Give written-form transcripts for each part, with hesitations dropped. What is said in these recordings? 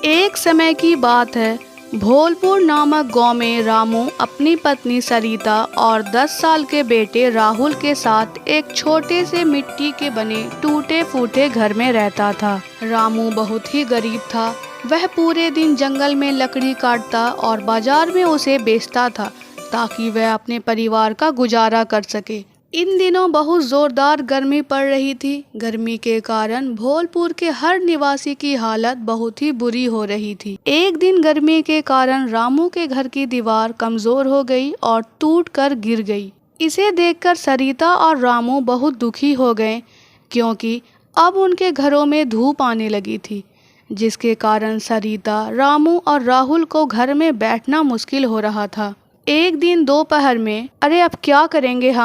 एक समय की बात है, भोलपुर नामक गांव में रामू अपनी पत्नी सरिता और 10 साल के बेटे राहुल के साथ एक छोटे से मिट्टी के बने टूटे फूटे घर में रहता था। रामू बहुत ही गरीब था। वह पूरे दिन जंगल में लकड़ी काटता और बाजार में उसे बेचता था ताकि वह अपने परिवार का गुजारा कर सके। इन दिनों बहुत जोरदार गर्मी पड़ रही थी। गर्मी के कारण भोलपुर के हर निवासी की हालत बहुत ही बुरी हो रही थी। एक दिन गर्मी के कारण रामू के घर की दीवार कमजोर हो गई और टूटकर गिर गई। इसे देखकर सरिता और रामू बहुत दुखी हो गए, क्योंकि अब उनके घरों में धूप आने लगी थी, जिसके कारण सरिता, रामू और राहुल को घर में बैठना मुश्किल हो रहा था। एक दिन दोपहर में, अरे अब क्या करेंगे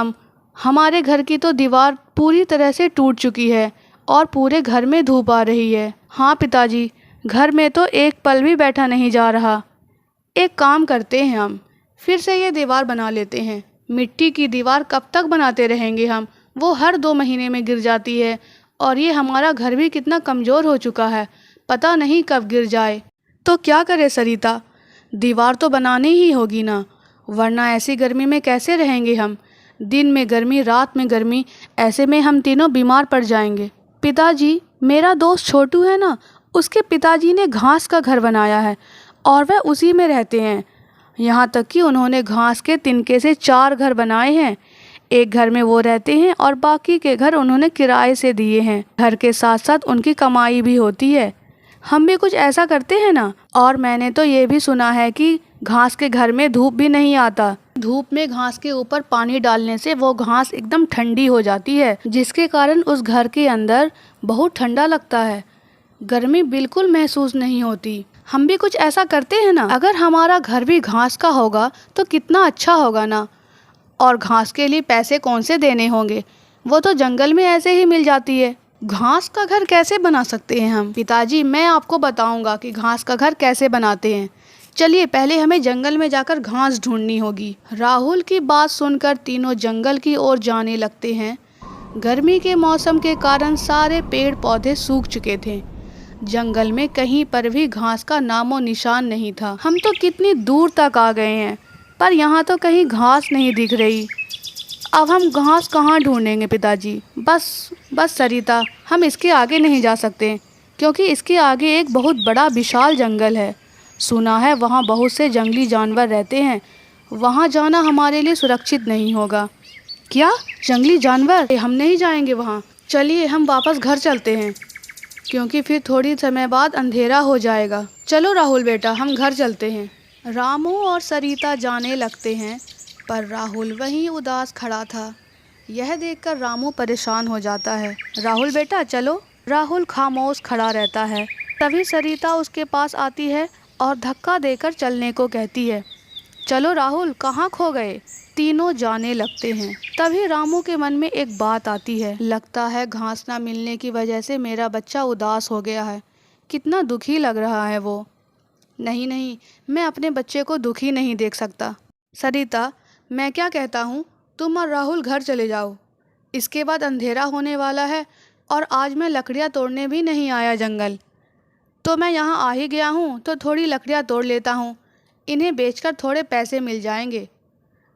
हमारे घर की तो दीवार पूरी तरह से टूट चुकी है और पूरे घर में धूप आ रही है। हाँ पिताजी, घर में तो एक पल भी बैठा नहीं जा रहा। एक काम करते हैं, हम फिर से ये दीवार बना लेते हैं। मिट्टी की दीवार कब तक बनाते रहेंगे हम? वो हर 2 महीने में गिर जाती है और ये हमारा घर भी कितना कमज़ोर हो चुका है, पता नहीं कब गिर जाए। तो क्या करें सरिता, दीवार तो बनानी ही होगी ना, वरना ऐसी गर्मी में कैसे रहेंगे हम? दिन में गर्मी, रात में गर्मी, ऐसे में हम तीनों बीमार पड़ जाएंगे। पिताजी, मेरा दोस्त छोटू है ना, उसके पिताजी ने घास का घर बनाया है और वह उसी में रहते हैं। यहाँ तक कि उन्होंने घास के तिनके से 4 घर बनाए हैं। एक घर में वो रहते हैं और बाकी के घर उन्होंने किराए से दिए हैं। घर के साथ साथ उनकी कमाई भी होती है। हम भी कुछ ऐसा करते हैं ना। और मैंने तो ये भी सुना है कि घास के घर में धूप भी नहीं आता। धूप में घास के ऊपर पानी डालने से वो घास एकदम ठंडी हो जाती है, जिसके कारण उस घर के अंदर बहुत ठंडा लगता है, गर्मी बिल्कुल महसूस नहीं होती। हम भी कुछ ऐसा करते हैं ना। अगर हमारा घर भी घास का होगा तो कितना अच्छा होगा ना। और घास के लिए पैसे कौन से देने होंगे, वो तो जंगल में ऐसे ही मिल जाती है। घास का घर कैसे बना सकते हैं हम? पिताजी, मैं आपको बताऊंगा कि घास का घर कैसे बनाते हैं। चलिए, पहले हमें जंगल में जाकर घास ढूंढनी होगी। राहुल की बात सुनकर तीनों जंगल की ओर जाने लगते हैं। गर्मी के मौसम के कारण सारे पेड़ पौधे सूख चुके थे। जंगल में कहीं पर भी घास का नामो निशान नहीं था। हम तो कितनी दूर तक आ गए हैं, पर यहाँ तो कहीं घास नहीं दिख रही। अब हम घास कहाँ ढूंढेंगे पिताजी? बस सरिता, हम इसके आगे नहीं जा सकते, क्योंकि इसके आगे एक बहुत बड़ा विशाल जंगल है। सुना है वहाँ बहुत से जंगली जानवर रहते हैं। वहाँ जाना हमारे लिए सुरक्षित नहीं होगा। क्या? जंगली जानवर? हम नहीं जाएंगे वहाँ। चलिए, हम वापस घर चलते हैं, क्योंकि फिर थोड़ी समय बाद अंधेरा हो जाएगा। चलो राहुल बेटा, हम घर चलते हैं। रामू और सरिता जाने लगते हैं, पर राहुल वहीं उदास खड़ा था। यह देखकर रामू परेशान हो जाता है। राहुल बेटा चलो। राहुल खामोश खड़ा रहता है। तभी सरिता उसके पास आती है और धक्का देकर चलने को कहती है। चलो राहुल, कहाँ खो गए? तीनों जाने लगते हैं। तभी रामू के मन में एक बात आती है। लगता है घास ना मिलने की वजह से मेरा बच्चा उदास हो गया है। कितना दुखी लग रहा है वो। नहीं, मैं अपने बच्चे को दुखी नहीं देख सकता। सरिता, मैं क्या कहता हूँ, तुम और राहुल घर चले जाओ। इसके बाद अंधेरा होने वाला है और आज मैं लकड़ियाँ तोड़ने भी नहीं आया जंगल, तो मैं यहाँ आ ही गया हूँ तो थोड़ी लकड़ियाँ तोड़ लेता हूँ। इन्हें बेचकर थोड़े पैसे मिल जाएंगे।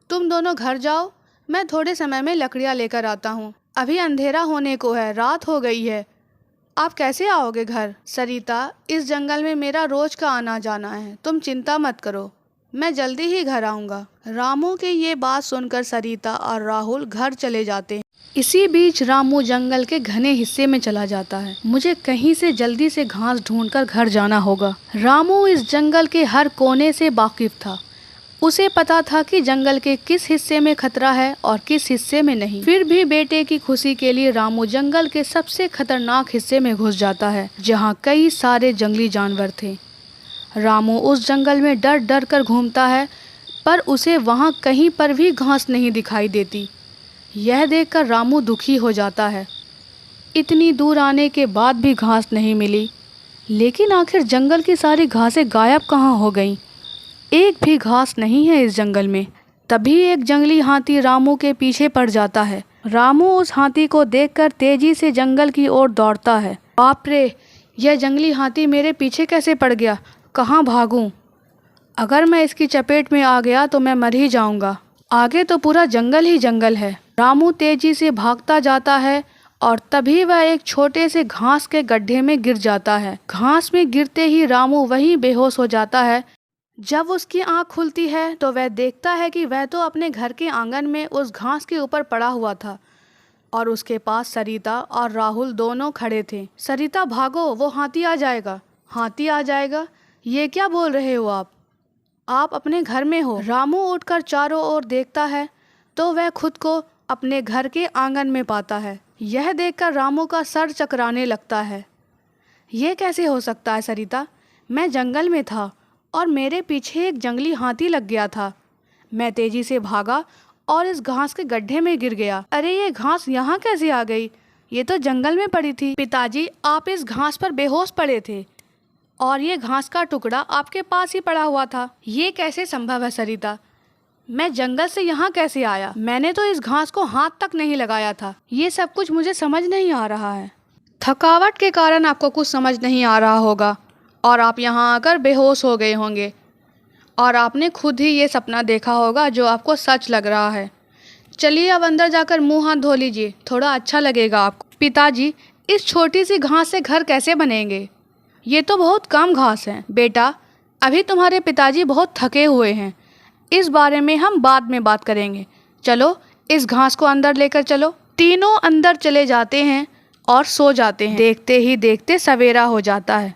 तुम दोनों घर जाओ, मैं थोड़े समय में लकड़ियाँ लेकर आता हूँ। अभी अंधेरा होने को है, रात हो गई है। आप कैसे आओगे घर? सरिता, इस जंगल में मेरा रोज का आना जाना है, तुम चिंता मत करो, मैं जल्दी ही घर आऊँगा। रामू की ये बात सुनकर सरिता और राहुल घर चले जाते हैं। इसी बीच रामू जंगल के घने हिस्से में चला जाता है। मुझे कहीं से जल्दी से घास ढूंढकर घर जाना होगा। रामू इस जंगल के हर कोने से वाकिफ था। उसे पता था कि जंगल के किस हिस्से में खतरा है और किस हिस्से में नहीं। फिर भी बेटे की खुशी के लिए रामू जंगल के सबसे खतरनाक हिस्से में घुस जाता है, जहाँ कई सारे जंगली जानवर थे। रामू उस जंगल में डर डर कर घूमता है, पर उसे वहाँ कहीं पर भी घास नहीं दिखाई देती। यह देखकर रामू दुखी हो जाता है। इतनी दूर आने के बाद भी घास नहीं मिली। लेकिन आखिर जंगल की सारी घासें गायब कहाँ हो गईं? एक भी घास नहीं है इस जंगल में। तभी एक जंगली हाथी रामू के पीछे पड़ जाता है। रामू उस हाथी को देखकर तेजी से जंगल की ओर दौड़ता है। बाप रे, यह जंगली हाथी मेरे पीछे कैसे पड़ गया? कहाँ भागूं? अगर मैं इसकी चपेट में आ गया तो मैं मर ही जाऊंगा। आगे तो पूरा जंगल ही जंगल है। रामू तेजी से भागता जाता है और तभी वह एक छोटे से घास के गड्ढे में गिर जाता है। घास में गिरते ही रामू वहीं बेहोश हो जाता है। जब उसकी आंख खुलती है तो वह देखता है कि वह तो अपने घर के आंगन में उस घास के ऊपर पड़ा हुआ था और उसके पास सरिता और राहुल दोनों खड़े थे। सरिता भागो, वो हाथी आ जाएगा। हाथी आ जाएगा? ये क्या बोल रहे हो आप? आप अपने घर में हो। रामू उठकर चारों ओर देखता है तो वह खुद को अपने घर के आंगन में पाता है। यह देखकर रामू का सर चकराने लगता है। ये कैसे हो सकता है सरिता? मैं जंगल में था और मेरे पीछे एक जंगली हाथी लग गया था। मैं तेजी से भागा और इस घास के गड्ढे में गिर गया। अरे ये घास यहाँ कैसे आ गई? ये तो जंगल में पड़ी थी। पिताजी, आप इस घास पर बेहोश पड़े थे और ये घास का टुकड़ा आपके पास ही पड़ा हुआ था। ये कैसे संभव है सरिता? मैं जंगल से यहाँ कैसे आया? मैंने तो इस घास को हाथ तक नहीं लगाया था। ये सब कुछ मुझे समझ नहीं आ रहा है। थकावट के कारण आपको कुछ समझ नहीं आ रहा होगा और आप यहाँ आकर बेहोश हो गए होंगे और आपने खुद ही ये सपना देखा होगा जो आपको सच लग रहा है। चलिए अब अंदर जाकर मुंह हाथ धो लीजिए, थोड़ा अच्छा लगेगा आपको। पिताजी, इस छोटी सी घास से घर कैसे बनेंगे? ये तो बहुत कम घास है। बेटा, अभी तुम्हारे पिताजी बहुत थके हुए हैं, इस बारे में हम बाद में बात करेंगे। चलो इस घास को अंदर लेकर चलो। तीनों अंदर चले जाते हैं और सो जाते हैं। देखते ही देखते सवेरा हो जाता है।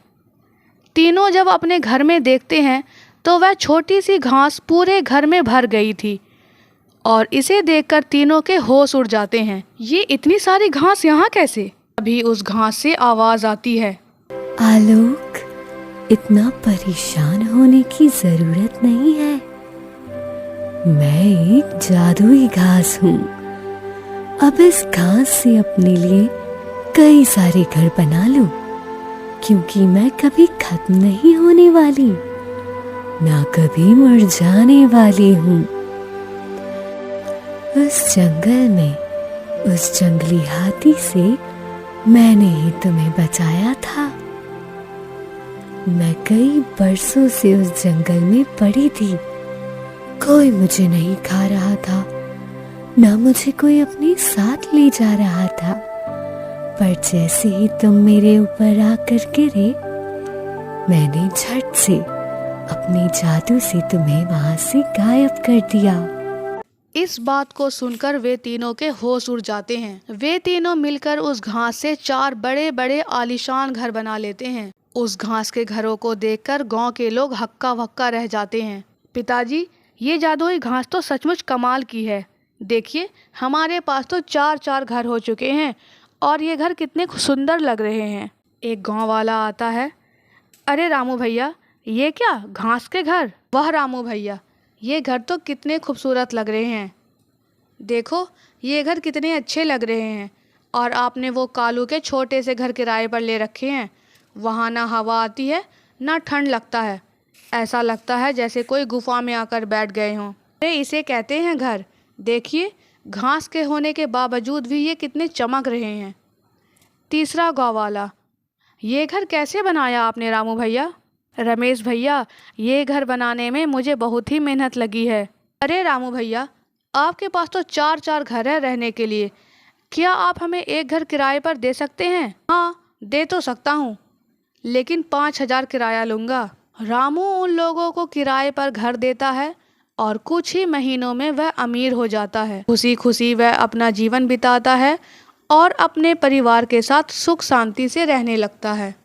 तीनों जब अपने घर में देखते हैं तो वह छोटी सी घास पूरे घर में भर गई थी और इसे देखकर तीनों के होश उड़ जाते हैं। ये इतनी सारी घास यहाँ कैसे? अभी उस घास से आवाज आती है, आलोक, इतना परेशान होने की जरूरत नहीं है। मैं एक जादुई घास हूँ। अब इस घास से अपने लिए कई सारे घर बना लूं, क्योंकि मैं कभी खत्म नहीं होने वाली, ना कभी मुरझाने वाली हूँ। उस जंगल में उस जंगली हाथी से मैंने ही तुम्हें बचाया था। मैं कई बरसों से उस जंगल में पड़ी थी। कोई मुझे नहीं खा रहा था, ना मुझे कोई अपने साथ ले जा रहा था। पर जैसे ही तुम मेरे ऊपर आकर गिरे, मैंने झट से अपने जादू से तुम्हें वहां से गायब कर दिया। इस बात को सुनकर वे तीनों के होश उड़ जाते हैं। वे तीनों मिलकर उस घास से 4 बड़े बड़े आलीशान घर बना लेते हैं। उस घास के घरों को देखकर गांव के लोग हक्का बक्का रह जाते हैं। पिताजी, ये जादुई घास तो सचमुच कमाल की है। देखिए, हमारे पास तो 4-4 घर हो चुके हैं और ये घर कितने सुंदर लग रहे हैं। एक गांव वाला आता है, अरे रामू भैया, ये क्या घास के घर? वाह रामू भैया, ये घर तो कितने खूबसूरत लग रहे हैं। देखो, ये घर कितने अच्छे लग रहे हैं। और आपने वो कालू के छोटे से घर किराए पर ले रखे हैं। वहाँ ना हवा आती है ना ठंड लगता है। ऐसा लगता है जैसे कोई गुफा में आकर बैठ गए हों। अरे इसे कहते हैं घर। देखिए, घास के होने के बावजूद भी ये कितने चमक रहे हैं। तीसरा गाँव वाला, ये घर कैसे बनाया आपने रामू भैया? रमेश भैया, ये घर बनाने में मुझे बहुत ही मेहनत लगी है। अरे रामू भैया, आपके पास तो 4-4 घर है रहने के लिए। क्या आप हमें एक घर किराए पर दे सकते हैं? हाँ, दे तो सकता हूँ, लेकिन 5,000 किराया लूँगा। रामू उन लोगों को किराए पर घर देता है और कुछ ही महीनों में वह अमीर हो जाता है। खुशी खुशी वह अपना जीवन बिताता है और अपने परिवार के साथ सुख शांति से रहने लगता है।